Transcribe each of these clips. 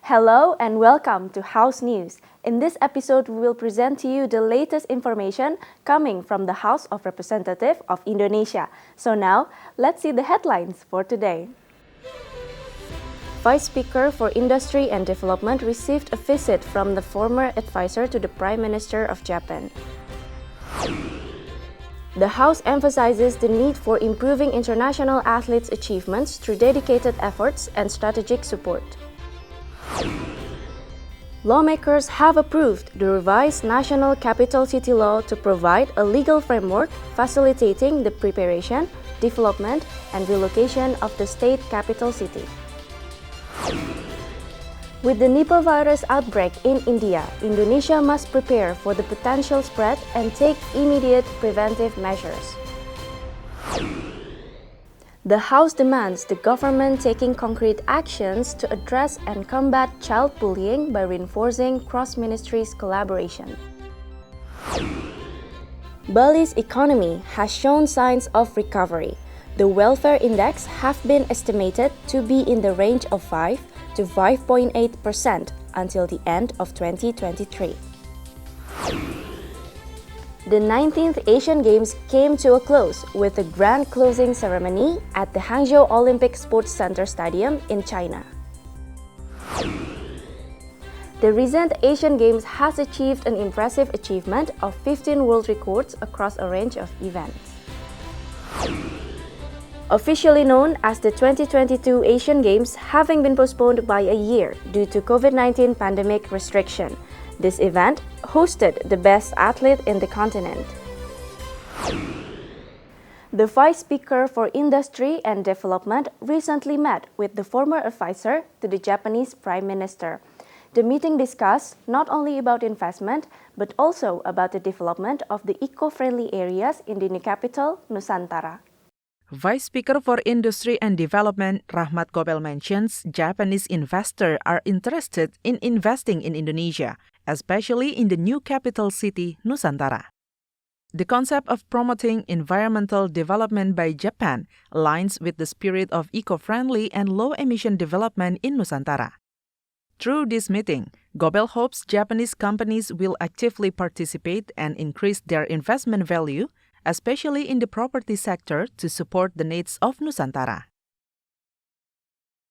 Hello and welcome to House News. In this episode, we will present to you the latest information coming from the House of Representatives of Indonesia. So now, let's see the headlines for today. Vice Speaker for Industry and Development received a visit from the former advisor to the Prime Minister of Japan. The House emphasizes the need for improving international athletes' achievements through dedicated efforts and strategic support. Lawmakers have approved the revised National Capital City Law to provide a legal framework facilitating the preparation, development, and relocation of the state capital city. With the Nipah virus outbreak in India, Indonesia must prepare for the potential spread and take immediate preventive measures. The House demands the government taking concrete actions to address and combat child bullying by reinforcing cross-ministries collaboration. Bali's economy has shown signs of recovery. The welfare index has been estimated to be in the range of 5 to 5.8% until the end of 2023. The 19th Asian Games came to a close with a grand closing ceremony at the Hangzhou Olympic Sports Center Stadium in China. The recent Asian Games has achieved an impressive achievement of 15 world records across a range of events. Officially known as the 2022 Asian Games having been postponed by a year due to COVID-19 pandemic restriction, this event hosted the best athlete in the continent. The Vice Speaker for Industry and Development recently met with the former advisor to the Japanese Prime Minister. The meeting discussed not only about investment, but also about the development of the eco-friendly areas in the new capital, Nusantara. Vice Speaker for Industry and Development Rahmat Gobel mentions Japanese investors are interested in investing in Indonesia, especially in the new capital city, Nusantara. The concept of promoting environmental development by Japan aligns with the spirit of eco-friendly and low-emission development in Nusantara. Through this meeting, Gobel hopes Japanese companies will actively participate and increase their investment value, especially in the property sector, to support the needs of Nusantara.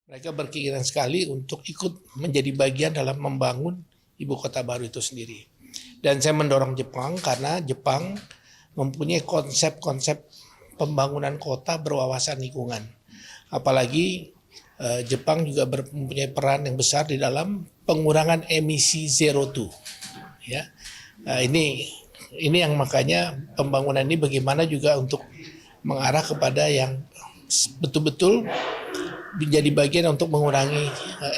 Mereka berkeinginan sekali untuk ikut menjadi bagian dalam membangun ibu kota baru itu sendiri. Dan saya mendorong Jepang karena Jepang mempunyai konsep-konsep pembangunan kota berwawasan lingkungan. Apalagi Jepang juga mempunyai peran yang besar di dalam pengurangan emisi CO2. Ya, ini yang makanya pembangunan ini bagaimana juga untuk mengarah kepada yang betul-betul menjadi bagian untuk mengurangi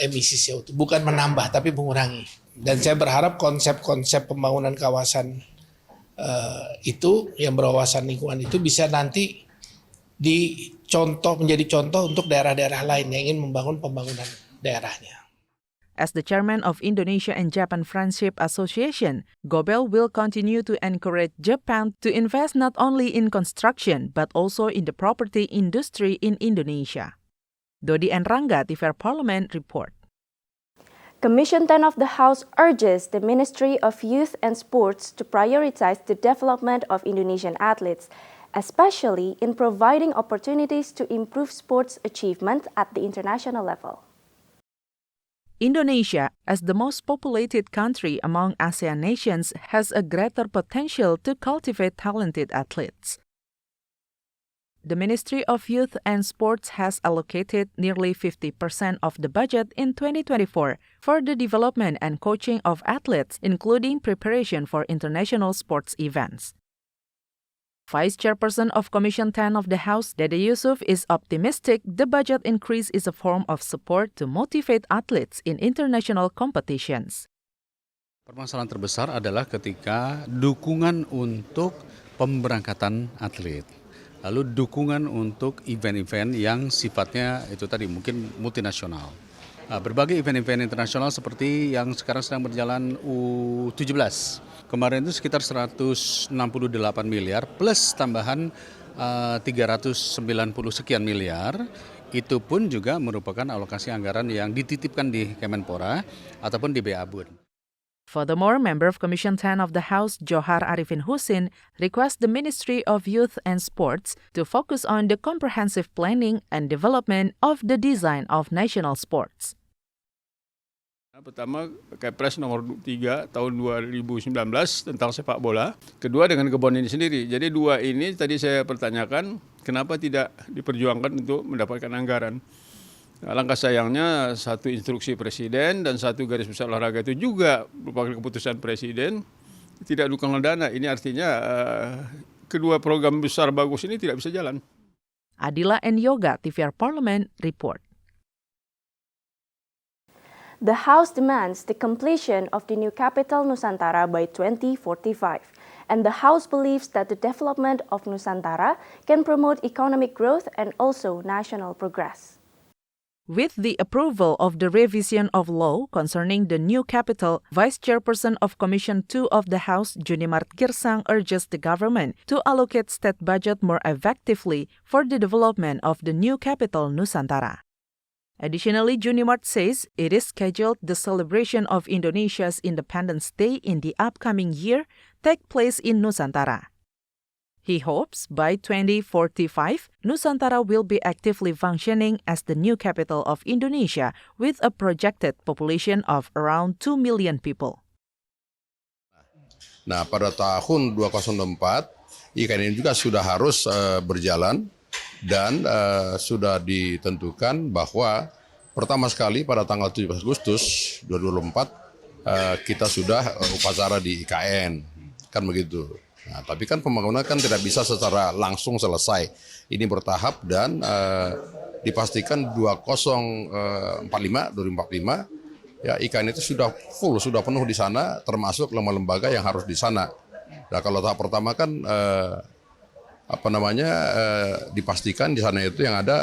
emisi CO2, bukan menambah tapi mengurangi. Dan saya berharap konsep-konsep pembangunan kawasan itu yang berwawasan lingkungan itu bisa nanti menjadi contoh untuk daerah-daerah lain yang ingin membangun pembangunan daerahnya. As the chairman of Indonesia and Japan Friendship Association, Gobel will continue to encourage Japan to invest not only in construction but also in the property industry in Indonesia. Dodi and Rangga, TVR Parlemen, report. Commission 10 of the House urges the Ministry of Youth and Sports to prioritize the development of Indonesian athletes, especially in providing opportunities to improve sports achievement at the international level. Indonesia, as the most populated country among ASEAN nations, has a greater potential to cultivate talented athletes. The Ministry of Youth and Sports has allocated nearly 50% of the budget in 2024 for the development and coaching of athletes, including preparation for international sports events. Vice Chairperson of Commission 10 of the House, Dede Yusuf, is optimistic the budget increase is a form of support to motivate athletes in international competitions. Permasalahan terbesar adalah ketika dukungan untuk pemberangkatan atlet. Lalu dukungan untuk event-event yang sifatnya itu tadi mungkin multinasional. Berbagai event-event internasional seperti yang sekarang sedang berjalan U17. Kemarin itu sekitar 168 miliar plus tambahan 390 sekian miliar. Itu pun juga merupakan alokasi anggaran yang dititipkan di Kemenpora ataupun di BABUN. Furthermore, member of Commission 10 of the House, Johar Arifin Husin, requests the Ministry of Youth and Sports to focus on the comprehensive planning and development of the design of national sports. Pertama, Kepres nomor 3 tahun 2019 tentang sepak bola. Kedua dengan kebon ini sendiri. Jadi dua ini tadi saya pertanyakan kenapa tidak diperjuangkan untuk mendapatkan anggaran. Alangkah sayangnya satu instruksi Presiden dan satu garis besar olahraga itu juga merupakan keputusan Presiden tidak dukung dana. Ini artinya kedua program besar bagus ini tidak bisa jalan. Adila and Yoga, TVR Parlemen, report. The House demands the completion of the new capital Nusantara by 2045, and the House believes that the development of Nusantara can promote economic growth and also national progress. With the approval of the revision of law concerning the new capital, Vice Chairperson of Commission 2 of the House, Junimart Girsang, urges the government to allocate state budget more effectively for the development of the new capital Nusantara. Additionally, Junimart says it is scheduled the celebration of Indonesia's Independence Day in the upcoming year take place in Nusantara. He hopes by 2045, Nusantara will be actively functioning as the new capital of Indonesia with a projected population of around 2 million people. Nah, pada tahun 2024, IKN ini juga sudah harus berjalan dan sudah ditentukan bahwa pertama sekali pada tanggal 17 Agustus 2024 kita sudah upacara di IKN, kan begitu. Nah, tapi kan pembangunan kan tidak bisa secara langsung selesai. Ini bertahap dan dipastikan 2045 ya IKN itu sudah full, sudah penuh di sana, termasuk lembaga-lembaga yang harus di sana. Nah, kalau tahap pertama kan dipastikan di sana itu yang ada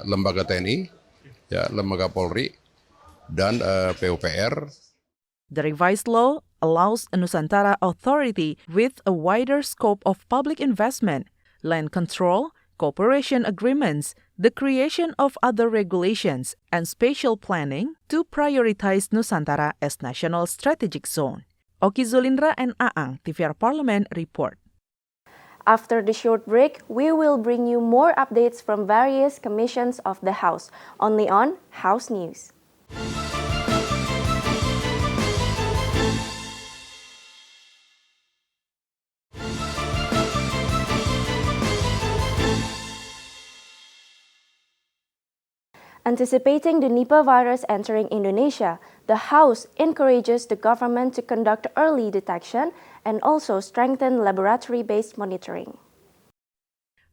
lembaga TNI, ya, lembaga Polri dan PUPR. The revised law allows a Nusantara authority with a wider scope of public investment, land control, cooperation agreements, the creation of other regulations, and spatial planning to prioritize Nusantara as national strategic zone. Oki Zulindra and Aang, TVR Parlemen, report. After the short break, we will bring you more updates from various commissions of the House, only on House News. Anticipating the Nipah virus entering Indonesia, the House encourages the government to conduct early detection and also strengthen laboratory-based monitoring.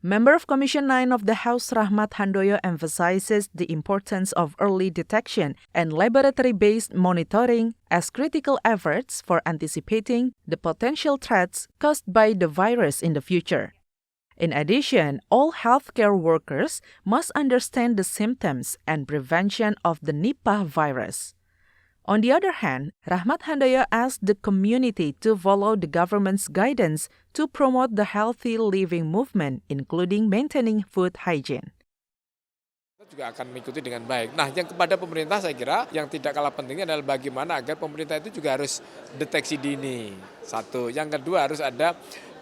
Member of Commission 9 of the House, Rahmat Handoyo, emphasizes the importance of early detection and laboratory-based monitoring as critical efforts for anticipating the potential threats caused by the virus in the future. In addition, all healthcare workers must understand the symptoms and prevention of the Nipah virus. On the other hand, Rahmat Handoyo asked the community to follow the government's guidance to promote the healthy living movement, including maintaining food hygiene. Juga akan mengikuti dengan baik. Nah, yang kepada pemerintah saya kira yang tidak kalah pentingnya adalah bagaimana agar pemerintah itu juga harus deteksi dini. Satu, yang kedua harus ada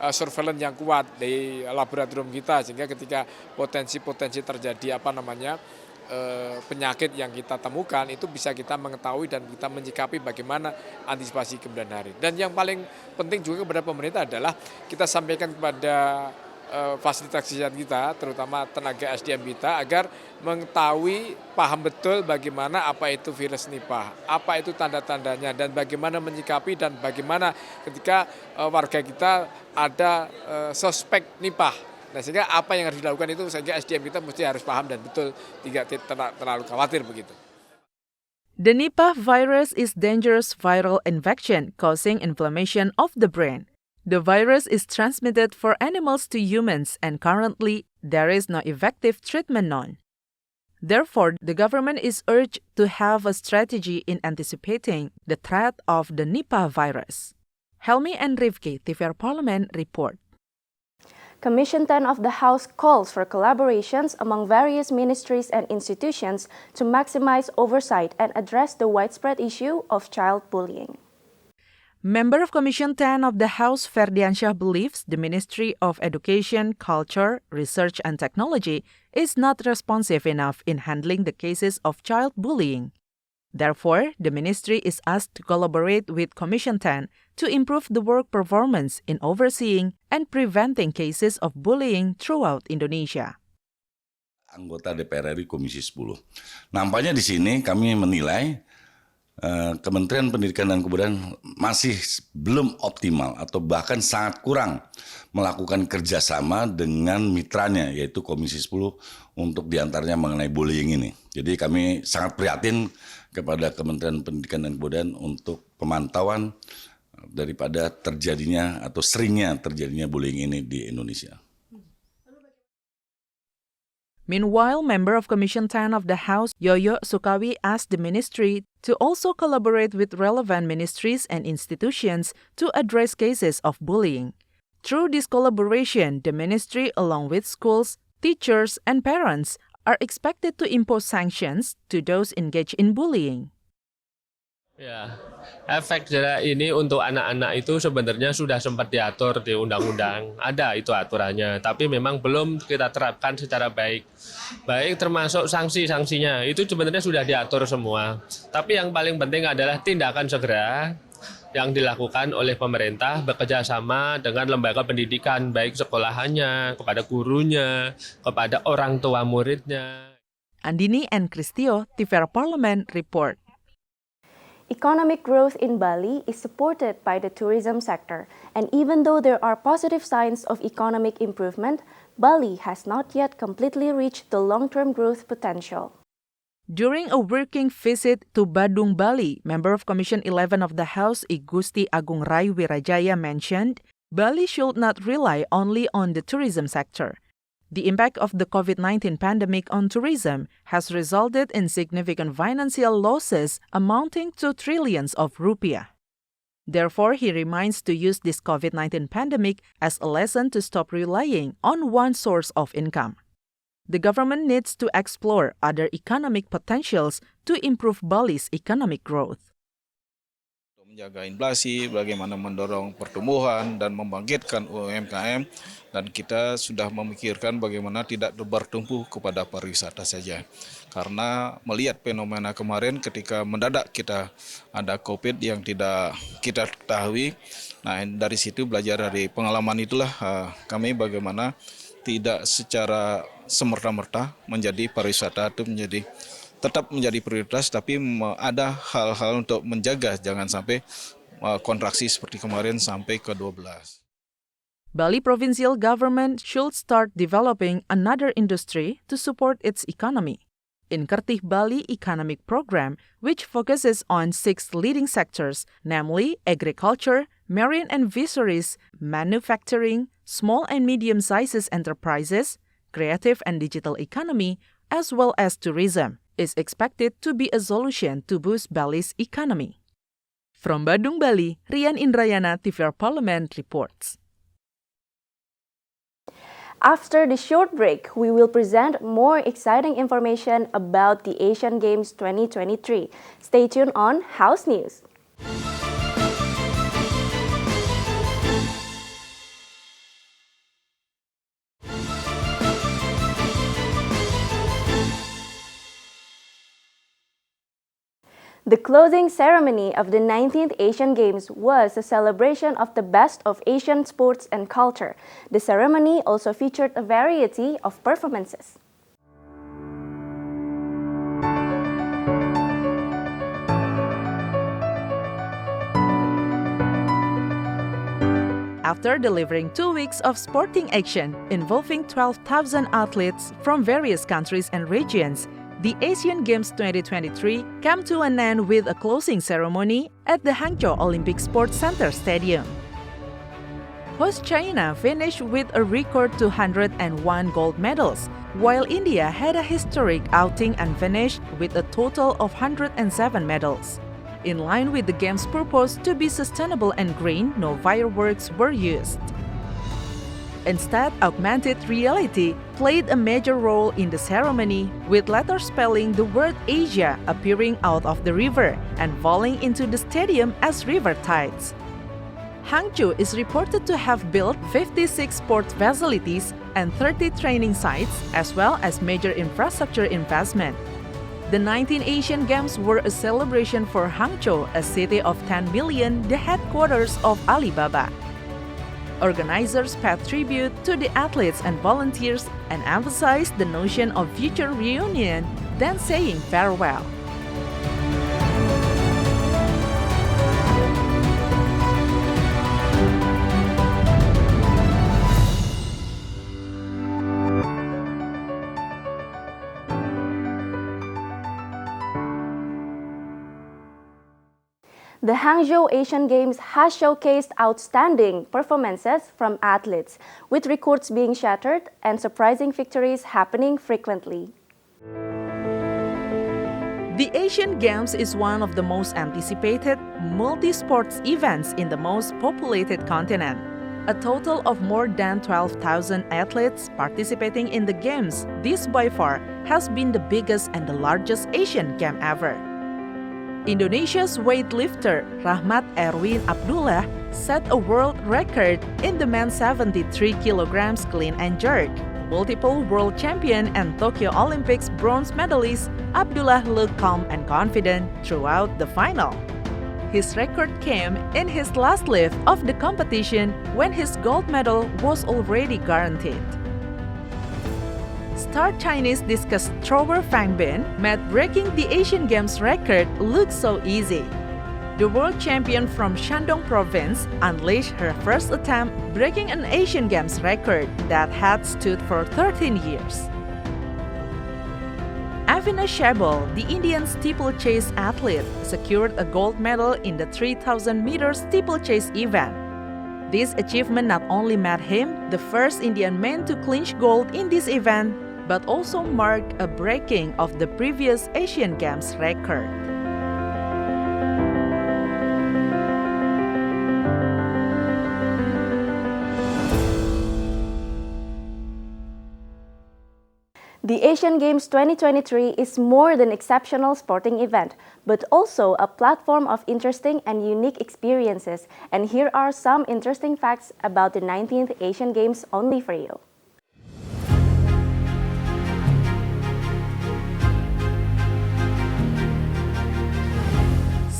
surveillance yang kuat di laboratorium kita sehingga ketika potensi-potensi terjadi penyakit yang kita temukan itu bisa kita mengetahui dan kita menyikapi bagaimana antisipasi kemudian hari. Dan yang paling penting juga kepada pemerintah adalah kita sampaikan kepada fasilitas kesehatan kita, terutama tenaga SDM kita, agar mengetahui, paham betul bagaimana apa itu virus Nipah, apa itu tanda-tandanya, dan bagaimana menyikapi dan bagaimana ketika warga kita ada suspek Nipah. Nah, sehingga apa yang harus dilakukan itu sehingga SDM kita mesti harus paham dan betul, tidak terlalu khawatir begitu. The Nipah virus is dangerous viral infection causing inflammation of the brain. The virus is transmitted from animals to humans and currently there is no effective treatment known. Therefore, the government is urged to have a strategy in anticipating the threat of the Nipah virus. Helmi and Rifki, TVR Parlemen, report. Commission 10 of the House calls for collaborations among various ministries and institutions to maximize oversight and address the widespread issue of child bullying. Member of Commission 10 of the House Ferdiansyah believes the Ministry of Education, Culture, Research and Technology is not responsive enough in handling the cases of child bullying. Therefore, the ministry is asked to collaborate with Commission 10 to improve the work performance in overseeing and preventing cases of bullying throughout Indonesia. Anggota DPR RI Komisi 10. Nampaknya di sini kami menilai Kementerian Pendidikan dan Kebudayaan masih belum optimal atau bahkan sangat kurang melakukan kerjasama dengan mitranya yaitu Komisi 10 untuk diantaranya mengenai bullying ini. Jadi kami sangat prihatin kepada Kementerian Pendidikan dan Kebudayaan untuk pemantauan daripada terjadinya atau seringnya terjadinya bullying ini di Indonesia. Meanwhile, member of Commission 10 of the House, Yoyo Sukawi, asked the ministry to also collaborate with relevant ministries and institutions to address cases of bullying. Through this collaboration, the ministry, along with schools, teachers, and parents, are expected to impose sanctions to those engaged in bullying. Ya, efek dari ini untuk anak-anak itu sebenarnya sudah sempat diatur di undang-undang, ada itu aturannya, tapi memang belum kita terapkan secara baik. Baik termasuk sanksi-sanksinya, itu sebenarnya sudah diatur semua. Tapi yang paling penting adalah tindakan segera yang dilakukan oleh pemerintah bekerja sama dengan lembaga pendidikan, baik sekolahannya, kepada gurunya, kepada orang tua muridnya. Andini and Kristio, TVR Parlemen, report. Economic growth in Bali is supported by the tourism sector, and even though there are positive signs of economic improvement, Bali has not yet completely reached the long-term growth potential. During a working visit to Badung, Bali, member of Commission 11 of the House, I Gusti Agung Rai Wirajaya, mentioned Bali should not rely only on the tourism sector. The impact of the COVID-19 pandemic on tourism has resulted in significant financial losses amounting to trillions of rupiah. Therefore, he reminds to use this COVID-19 pandemic as a lesson to stop relying on one source of income. The government needs to explore other economic potentials to improve Bali's economic growth. Menjaga inflasi, bagaimana mendorong pertumbuhan dan membangkitkan UMKM, dan kita sudah memikirkan bagaimana tidak bertumpu kepada pariwisata saja. Karena melihat fenomena kemarin ketika mendadak kita ada COVID yang tidak kita ketahui, nah dari situ belajar dari pengalaman itulah kami bagaimana tidak secara semerta-merta menjadi pariwisata itu tetap menjadi prioritas, tapi ada hal-hal untuk menjaga jangan sampai kontraksi seperti kemarin sampai ke 12. Bali provincial government should start developing another industry to support its economy. In Kertih Bali Economic Program, which focuses on 6 leading sectors, namely agriculture, marine and fisheries, manufacturing, small and medium-sized enterprises, creative and digital economy, as well as tourism, is expected to be a solution to boost Bali's economy. From Badung, Bali, Rian Indrayana, TVR Parlemen reports. After the short break, we will present more exciting information about the Asian Games 2023. Stay tuned on House News. The closing ceremony of the 19th Asian Games was a celebration of the best of Asian sports and culture. The ceremony also featured a variety of performances. After delivering 2 weeks of sporting action involving 12,000 athletes from various countries and regions, the Asian Games 2023 came to an end with a closing ceremony at the Hangzhou Olympic Sports Center Stadium. Host China finished with a record 201 gold medals, while India had a historic outing and finished with a total of 107 medals. In line with the game's purpose to be sustainable and green, no fireworks were used. Instead, augmented reality played a major role in the ceremony, with letters spelling the word Asia appearing out of the river and falling into the stadium as river tides. Hangzhou is reported to have built 56 sports facilities and 30 training sites, as well as major infrastructure investment. The 19 Asian Games were a celebration for Hangzhou, a city of 10 million, the headquarters of Alibaba. Organizers paid tribute to the athletes and volunteers and emphasized the notion of future reunion, then saying farewell. The Hangzhou Asian Games has showcased outstanding performances from athletes, with records being shattered and surprising victories happening frequently. The Asian Games is one of the most anticipated multi-sports events in the most populated continent. A total of more than 12,000 athletes participating in the Games, this by far has been the biggest and the largest Asian Game ever. Indonesia's weightlifter Rahmat Erwin Abdullah set a world record in the men's 73 kilograms clean and jerk. Multiple world champion and Tokyo Olympics bronze medalist, Abdullah looked calm and confident throughout the final. His record came in his last lift of the competition when his gold medal was already guaranteed. Star Chinese discus thrower Fang Bin made breaking the Asian Games record look so easy. The world champion from Shandong province unleashed her first attempt breaking an Asian Games record that had stood for 13 years. Avina Shebol, the Indian steeplechase athlete, secured a gold medal in the 3,000-meter steeplechase event. This achievement not only made him the first Indian man to clinch gold in this event, but also marked a breaking of the previous Asian Games record. The Asian Games 2023 is more than an exceptional sporting event, but also a platform of interesting and unique experiences. And here are some interesting facts about the 19th Asian Games only for you.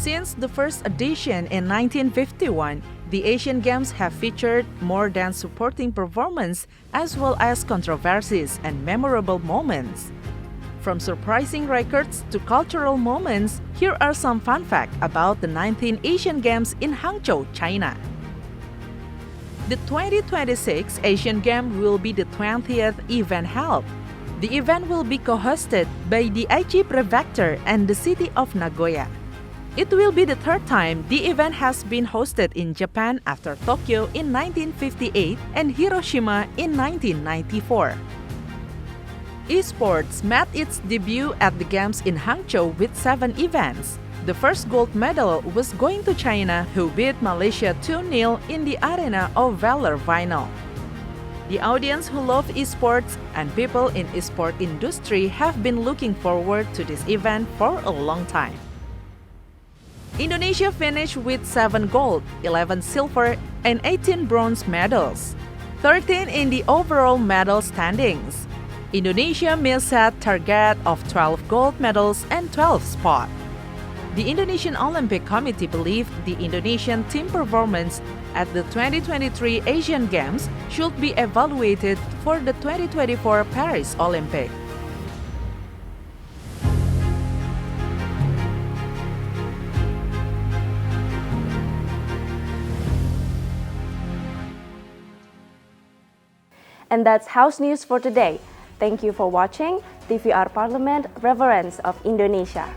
Since the first edition in 1951, the Asian Games have featured more than supporting performance as well as controversies and memorable moments. From surprising records to cultural moments, here are some fun facts about the 19th Asian Games in Hangzhou, China. The 2026 Asian Games will be the 20th event held. The event will be co-hosted by the Aichi Prefecture and the city of Nagoya. It will be the third time the event has been hosted in Japan after Tokyo in 1958 and Hiroshima in 1994. Esports made its debut at the Games in Hangzhou with 7 events. The first gold medal was going to China, who beat Malaysia 2-0 in the Arena of Valor final. The audience who love esports and people in esport industry have been looking forward to this event for a long time. Indonesia finished with 7 gold, 11 silver, and 18 bronze medals, 13 in the overall medal standings. Indonesia missed a target of 12 gold medals and 12 spots. The Indonesian Olympic Committee believed the Indonesian team performance at the 2023 Asian Games should be evaluated for the 2024 Paris Olympics. And that's House News for today. Thank you for watching TVR Parlemen, Reverence of Indonesia.